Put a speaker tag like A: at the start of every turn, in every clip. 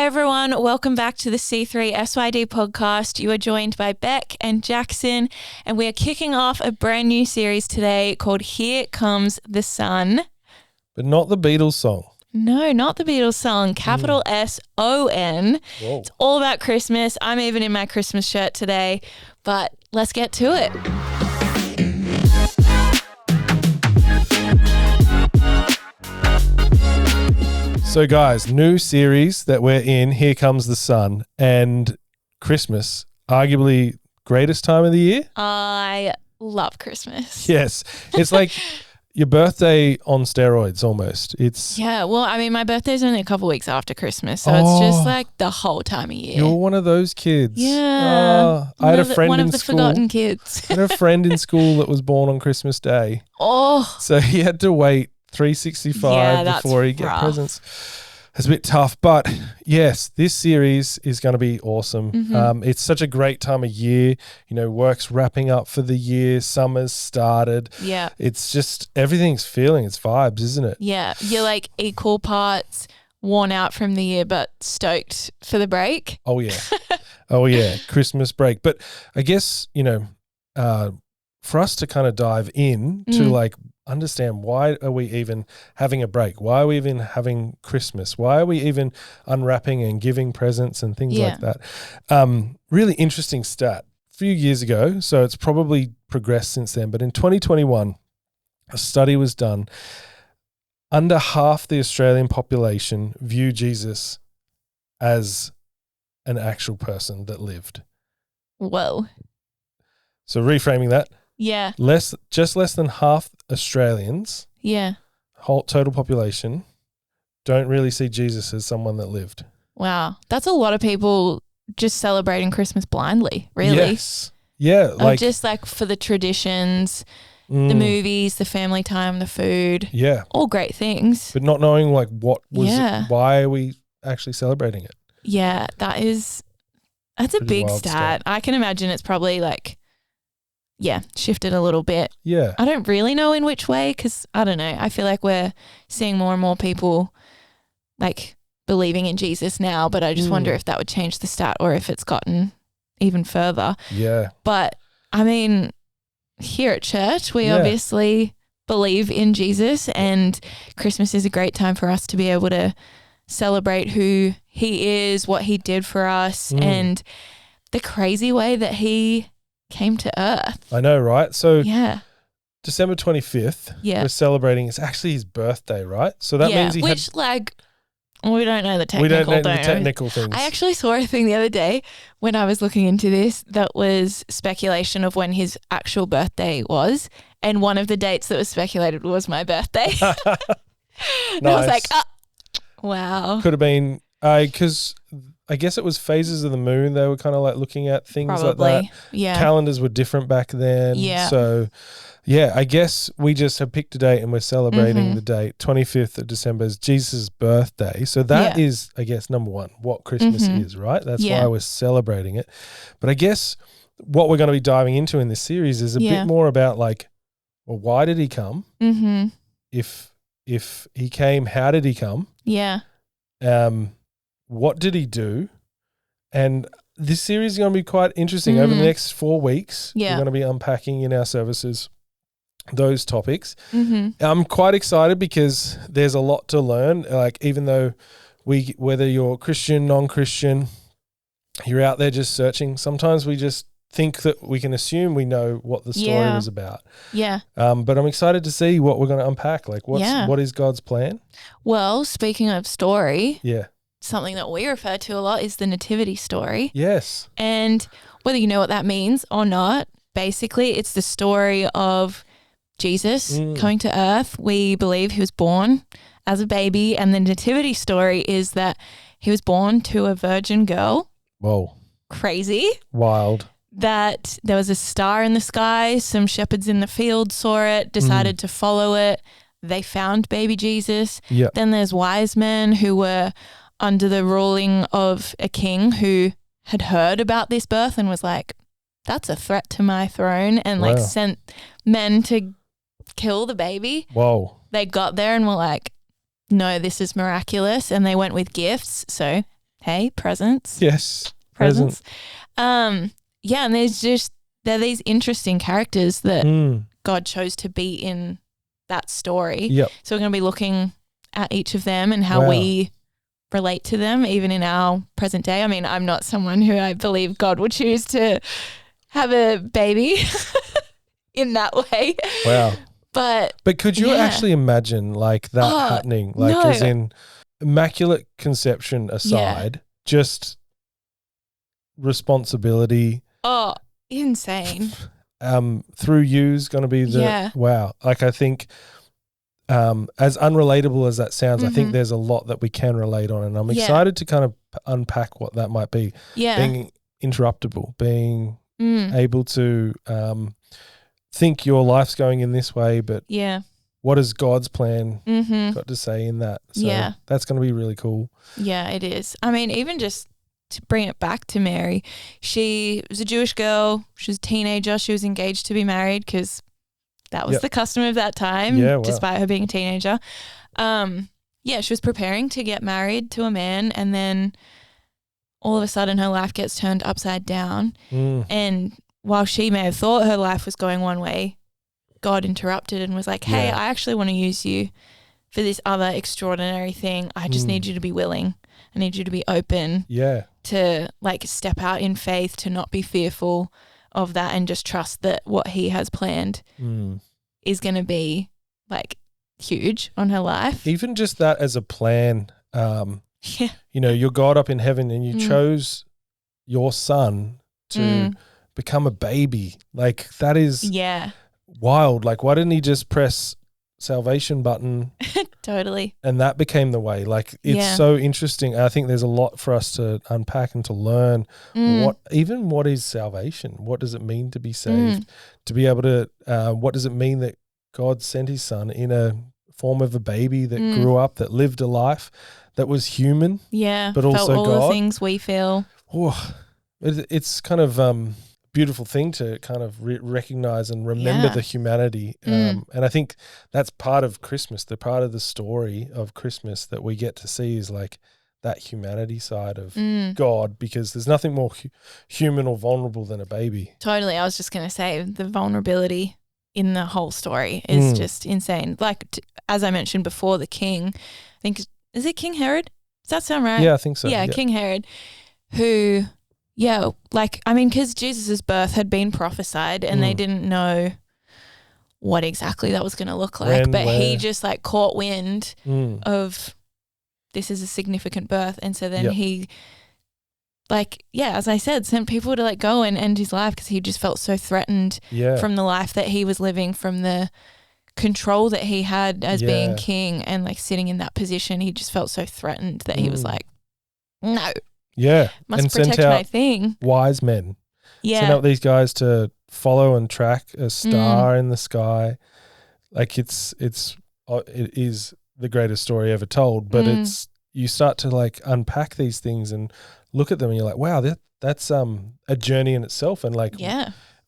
A: Hi everyone, welcome back to the C3 SYD podcast. You are joined by Beck and Jackson, and we are kicking off a brand new series today called Here Comes the Sun.
B: But not the Beatles song.
A: No, not the Beatles song, capital S-O-N.
B: Whoa.
A: It's all about Christmas. I'm even in my Christmas shirt today, but let's get to it.
B: So guys, new series that we're in, Here Comes the Sun, and Christmas, arguably greatest time of the year.
A: I love Christmas.
B: Yes. It's like your birthday on steroids almost. It's
A: Yeah, well, I mean, my birthday's only a couple weeks after Christmas, so it's just like the whole time of year.
B: You're one of those kids.
A: Yeah.
B: I had a friend
A: one
B: in
A: of the
B: school.
A: forgotten kids.
B: I had a friend in school that was born on Christmas Day.
A: Oh,
B: So he had to wait 365
A: Yeah, that's
B: before he get
A: rough.
B: presents. It's a bit tough, but yes, this series is going to be awesome.
A: Mm-hmm.
B: It's such a great time of year. You know, work's wrapping up for the year. Summer's started.
A: yeah.
B: It's just everything's feeling its vibes, isn't it?
A: Yeah. You're like equal parts worn out from the year, but stoked for the break.
B: Oh yeah, oh yeah, Christmas break. But I guess for us to kind of dive in to like understand why are we even having a break? Why are we even having Christmas? Why are we even unwrapping and giving presents and things like that? Really interesting stat. A few years ago, so it's probably progressed since then, but in 2021, a study was done. Under half the Australian population view Jesus as an actual person that lived.
A: Whoa.
B: So reframing that,
A: Yeah.
B: just less than half Australians,
A: Yeah.
B: whole total population, don't really see Jesus as someone that lived.
A: Wow. That's a lot of people just celebrating Christmas blindly, really.
B: Yes. Yeah.
A: Or just like for the traditions, the movies, the family time, the food,
B: Yeah.
A: all great things.
B: But not knowing like what was,
A: Yeah.
B: why are we actually celebrating it?
A: Yeah, that's a
B: Pretty
A: big
B: wild
A: stat. I can imagine it's probably like, shifted a little bit.
B: Yeah.
A: I don't really know in which way because I don't know. I feel like we're seeing more and more people like believing in Jesus now, but I just wonder if that would change the stat or if it's gotten even further.
B: Yeah.
A: But I mean, here at church, we
B: Yeah.
A: obviously believe in Jesus, and Christmas is a great time for us to be able to celebrate who he is, what he did for us, and the crazy way that he came to earth.
B: I know, right? So
A: Yeah.
B: December 25th,
A: Yeah.
B: we're celebrating. It's actually his birthday, right? So that means he
A: which like we don't know the
B: we
A: technical
B: don't know the
A: don't we?
B: technical things.
A: I actually saw a thing the other day when I was looking into this that was speculation of when his actual birthday was, and one of the dates that was speculated was my birthday. And I was like, wow.
B: Could have been because I guess it was phases of the moon. They were kind of like looking at things like that.
A: Probably. Yeah.
B: Calendars were different back then.
A: Yeah.
B: So, yeah, I guess we just have picked a date and we're celebrating the date. 25th of December is Jesus' birthday. So that is, I guess, number one, what Christmas is, right? That's why we're celebrating it. But I guess what we're going to be diving into in this series is a bit more about like, well, why did he come?
A: Mm-hmm.
B: If he came, how did he come?
A: Yeah.
B: What did he do? And this series is going to be quite interesting. Over the next 4 weeks, we're going to be unpacking in our services those topics. I'm quite excited because there's a lot to learn. Like, even though whether you're Christian, non-Christian, you're out there just searching, sometimes we just think that we can assume we know what the story was about.
A: Yeah.
B: But I'm excited to see what we're going to unpack. Like, what is God's plan?
A: Well, speaking of story,
B: Yeah.
A: something that we refer to a lot is the nativity story.
B: Yes.
A: And whether you know what that means or not, basically it's the story of Jesus coming to earth. We believe he was born as a baby, and the nativity story is that he was born to a virgin girl.
B: Whoa.
A: Crazy.
B: Wild.
A: That there was a star in the sky, some shepherds in the field saw it, decided to follow it. They found baby Jesus.
B: Yeah.
A: Then there's wise men who were under the ruling of a king who had heard about this birth and was like, that's a threat to my throne, and like sent men to kill the baby.
B: Whoa.
A: They got there and were like, no, this is miraculous. And they went with gifts. So Hey, presents.
B: Yes.
A: Presents. Yeah, and there are these interesting characters that God chose to be in that story.
B: Yep.
A: So we're going to be looking at each of them and how we relate to them even in our present day. I mean, I'm not someone who I believe God would choose to have a baby in that way.
B: Wow.
A: But
B: could you actually imagine like that happening? Like as in immaculate conception aside, just responsibility.
A: Oh, insane.
B: Through you's going to be the wow. Like I think as unrelatable as that sounds, I think there's a lot that we can relate on, and I'm excited to kind of unpack what that might be. Yeah. Being interruptible, being able to think your life's going in this way, but what is God's plan got to say in that? So that's going to be really cool.
A: Yeah, it is. I mean, even just to bring it back to Mary, she was a Jewish girl. She was a teenager. She was engaged to be married because that was the custom of that time, despite her being a teenager. She was preparing to get married to a man, and then all of a sudden her life gets turned upside down. And while she may have thought her life was going one way, God interrupted and was like, hey, I actually want to use you for this other extraordinary thing. I just need you to be willing. I need you to be open to like step out in faith, to not be fearful of that, and just trust that what he has planned is going to be like huge on her life.
B: Even just that as a plan, you know, you're God up in heaven and you chose your son to become a baby. Like that is wild. Like why didn't he just press salvation button?
A: Totally.
B: And that became the way. Like it's so interesting. I think there's a lot for us to unpack and to learn. What is salvation? What does it mean to be saved? To be able to what does it mean that God sent his son in a form of a baby that grew up, that lived a life that was human, but also
A: felt all
B: God.
A: The things we feel.
B: It's kind of beautiful thing to kind of recognize and remember the humanity. And I think that's part of Christmas. The part of the story of Christmas that we get to see is like that humanity side of God, because there's nothing more human or vulnerable than a baby.
A: Totally. I was just going to say the vulnerability in the whole story is just insane. Like, as I mentioned before, the king, I think, is it King Herod? Does that sound right?
B: Yeah, I think so.
A: Yeah, King Herod, who... Yeah, like, I mean, because Jesus' birth had been prophesied and they didn't know what exactly that was going to look like. He just like caught wind of this is a significant birth. And so then he, like, as I said, sent people to like go and end his life because he just felt so threatened from the life that he was living, from the control that he had as being king and like sitting in that position. He just felt so threatened that he was like, no.
B: Yeah.
A: Must protect my thing.
B: Wise men.
A: Yeah.
B: Send out these guys to follow and track a star in the sky. Like it is the greatest story ever told, but you start to like unpack these things and look at them and you're like, wow, that's a journey in itself. And like,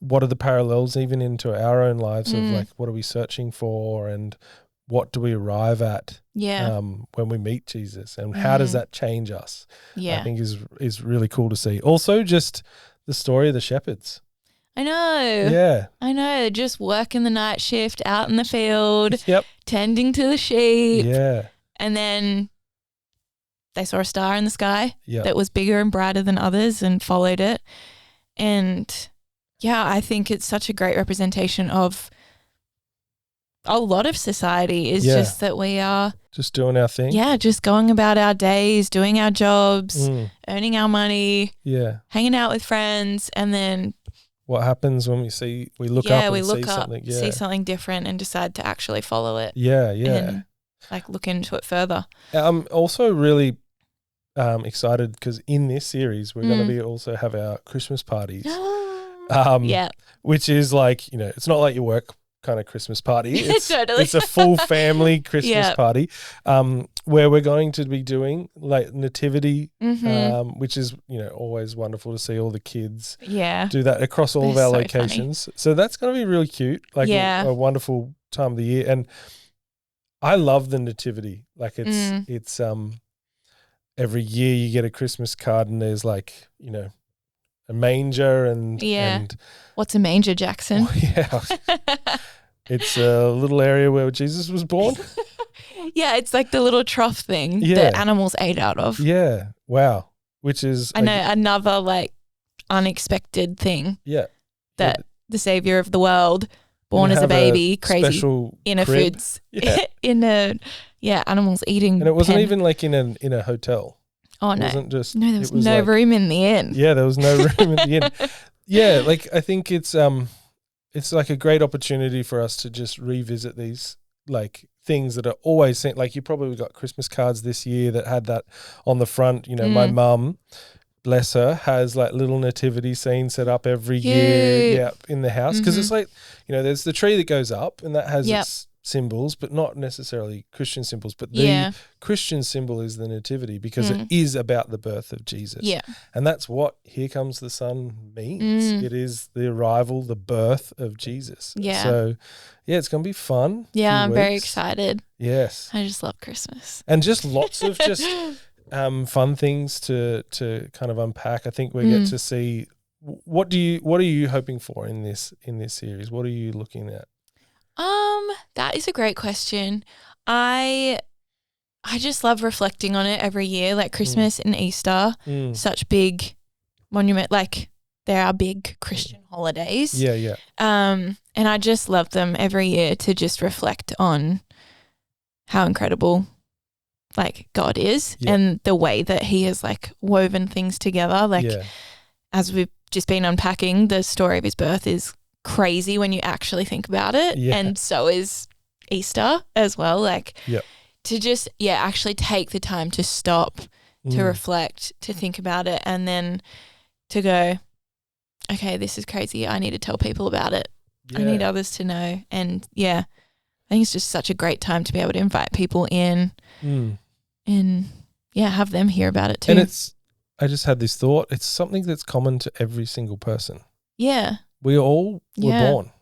B: what are the parallels even into our own lives of like, what are we searching for and what do we arrive at when we meet Jesus, and how does that change us? I think is really cool to see. Also, just the story of the shepherds.
A: I know.
B: Yeah.
A: I know. Just working the night shift out in the field, tending to the sheep.
B: Yeah.
A: And then they saw a star in the sky that was bigger and brighter than others and followed it. And I think it's such a great representation of a lot of society is just that we are
B: just doing our thing.
A: Yeah, just going about our days, doing our jobs, earning our money, hanging out with friends, and then
B: what happens when we look up and see something?
A: See something different and decide to actually follow it.
B: Yeah.
A: And like look into it further.
B: I'm also really excited because in this series we're going to be also have our Christmas parties. Which is like, you know, it's not like your work kind of Christmas party. It's
A: totally.
B: It's a full family Christmas party where we're going to be doing like nativity, which is, you know, always wonderful to see all the kids do that across all of our locations. Funny. So that's going to be really cute, like a wonderful time of the year. And I love the nativity. Like it's every year you get a Christmas card and there's like, you know, a manger and
A: What's a manger, Jackson?
B: It's a little area where Jesus was born.
A: Yeah, it's like the little trough thing that animals ate out of.
B: Yeah. Wow. Which is
A: I know another like unexpected thing.
B: Yeah.
A: That the savior of the world, born as a baby, crazy in a
B: crib.
A: foods in a animals eating.
B: And it wasn't even like in a hotel.
A: Oh no.
B: It wasn't just
A: there was no room in the inn.
B: Yeah, there was no room in the inn. Yeah, like I think it's like a great opportunity for us to just revisit these like things that are always sent. Like you probably got Christmas cards this year that had that on the front. You know, my mum, bless her, has like little nativity scenes set up every year in the house. Because it's like, you know, there's the tree that goes up and that has its symbols, but not necessarily Christian symbols. But the Christian symbol is the nativity because it is about the birth of Jesus.
A: Yeah.
B: And that's what Here Comes the Sun means. It is the arrival, the birth of Jesus.
A: Yeah.
B: So, yeah, it's going to be fun.
A: Yeah, I'm very excited.
B: Yes.
A: I just love Christmas.
B: And just lots of just fun things to kind of unpack. I think we get to see what are you hoping for in this series? What are you looking at?
A: That is a great question. I just love reflecting on it every year, like Christmas and Easter, such big monument, like they're our big Christian holidays.
B: Yeah, yeah.
A: And I just love them every year to just reflect on how incredible like God is and the way that he has like woven things together. Like as we've just been unpacking, the story of his birth is crazy when you actually think about it. And so is Easter as well. Like to just, actually take the time to stop, to reflect, to think about it, and then to go, okay, this is crazy. I need to tell people about it. I need others to know. And I think it's just such a great time to be able to invite people in and have them hear about it too.
B: And I just had this thought, it's something that's common to every single person.
A: Yeah.
B: We all were born.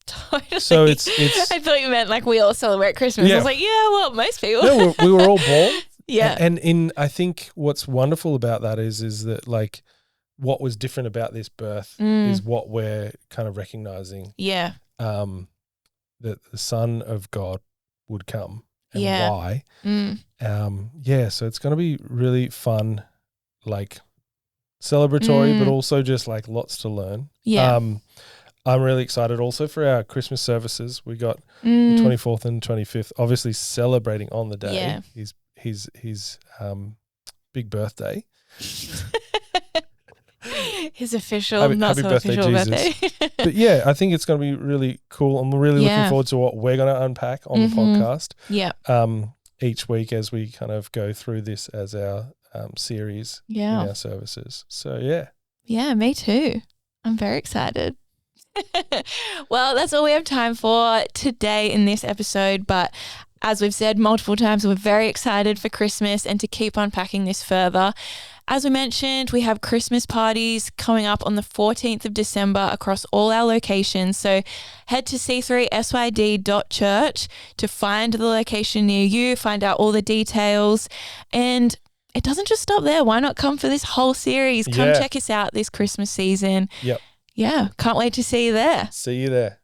A: Totally.
B: So it's
A: I thought you meant like we all celebrate Christmas. I was like, well, most people.
B: No, we were all born.
A: Yeah.
B: And I think what's wonderful about that is that like what was different about this birth is what we're kind of recognizing.
A: Yeah.
B: That the Son of God would come and why. So it's going to be really fun, like celebratory, but also just like lots to learn.
A: Yeah.
B: I'm really excited also for our Christmas services. We got the 24th and 25th, obviously celebrating on the day his big birthday.
A: His official, not so official birthday.
B: But yeah, I think it's going to be really cool. I'm really looking forward to what we're going to unpack on the podcast.
A: Yeah.
B: Each week as we kind of go through this as our series in our services. So yeah.
A: Yeah, me too. I'm very excited. Well, that's all we have time for today in this episode. But as we've said multiple times, we're very excited for Christmas and to keep unpacking this further. As we mentioned, we have Christmas parties coming up on the 14th of December across all our locations. So head to c3syd.church to find the location near you, find out all the details. And it doesn't just stop there. Why not come for this whole series? Come check us out this Christmas season.
B: Yep.
A: Yeah, can't wait to see you there.
B: See you there.